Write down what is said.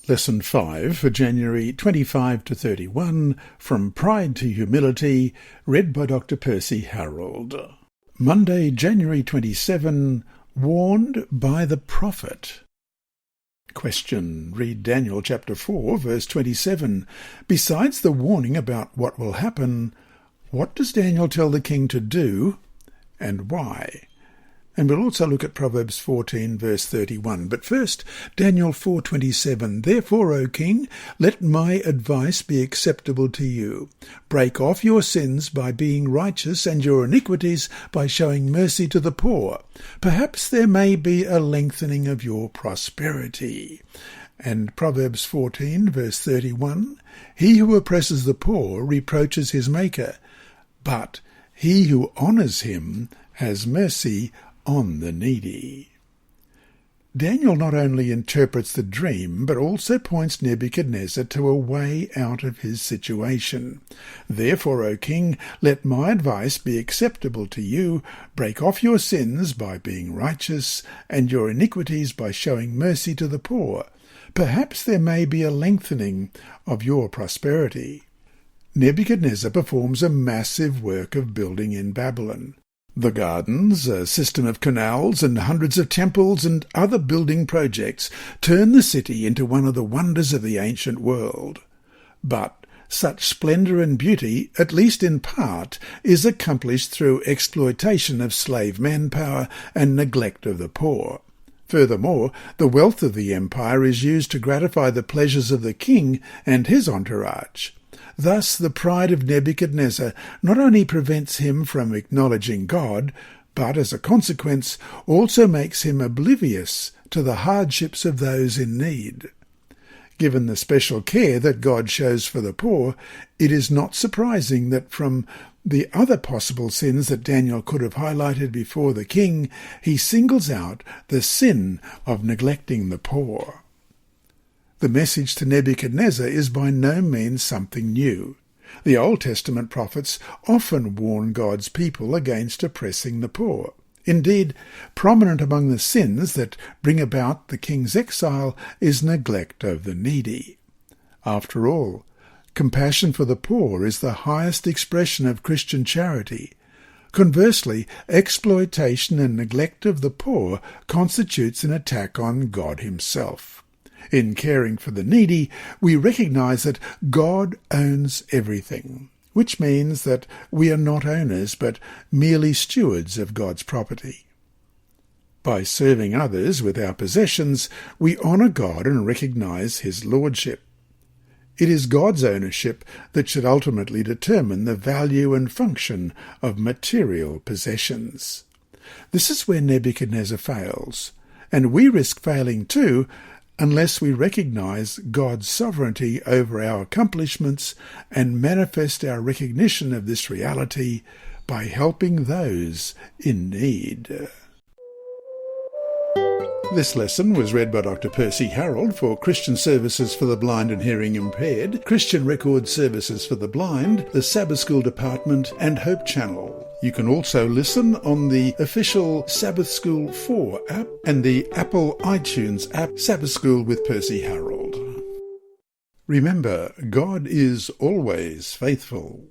Lesson 5 for January 25 to 31, From Pride to Humility, read by Dr. Percy Harrold. Monday, January 27, Warned by the Prophet. Question. Read Daniel chapter 4, verse 27. Besides the warning about what will happen, what does Daniel tell the king to do, and why? And we'll also look at Proverbs 14, verse 31. But first, Daniel 4:27. Therefore, O king, let my advice be acceptable to you. Break off your sins by being righteous, and your iniquities by showing mercy to the poor. Perhaps there may be a lengthening of your prosperity. And Proverbs 14, verse 31. He who oppresses the poor reproaches his maker, but he who honours him has mercy on the needy. Daniel not only interprets the dream, but also points Nebuchadnezzar to a way out of his situation. Therefore, O king, let my advice be acceptable to you. Break off your sins by being righteous, and your iniquities by showing mercy to the poor. Perhaps there may be a lengthening of your prosperity. Nebuchadnezzar performs a massive work of building in Babylon. The gardens, a system of canals, and hundreds of temples and other building projects turn the city into one of the wonders of the ancient world. But such splendour and beauty, at least in part, is accomplished through exploitation of slave manpower and neglect of the poor. Furthermore, the wealth of the empire is used to gratify the pleasures of the king and his entourage. Thus the pride of Nebuchadnezzar not only prevents him from acknowledging God, but as a consequence also makes him oblivious to the hardships of those in need. Given the special care that God shows for the poor, it is not surprising that from the other possible sins that Daniel could have highlighted before the king, he singles out the sin of neglecting the poor. The message to Nebuchadnezzar is by no means something new. The Old Testament prophets often warn God's people against oppressing the poor. Indeed, prominent among the sins that bring about the king's exile is neglect of the needy. After all, compassion for the poor is the highest expression of Christian charity. Conversely, exploitation and neglect of the poor constitutes an attack on God himself. In caring for the needy, we recognize that God owns everything, which means that we are not owners but merely stewards of God's property. By serving others with our possessions, we honour God and recognize his lordship. It is God's ownership that should ultimately determine the value and function of material possessions. This is where Nebuchadnezzar fails, and we risk failing too, unless we recognize God's sovereignty over our accomplishments and manifest our recognition of this reality by helping those in need. This lesson was read by Dr. Percy Harrold for Christian Services for the Blind and Hearing Impaired, Christian Record Services for the Blind, the Sabbath School Department, and Hope Channel. You can also listen on the official Sabbath School 4 app and the Apple iTunes app, Sabbath School with Percy Harrold. Remember, God is always faithful.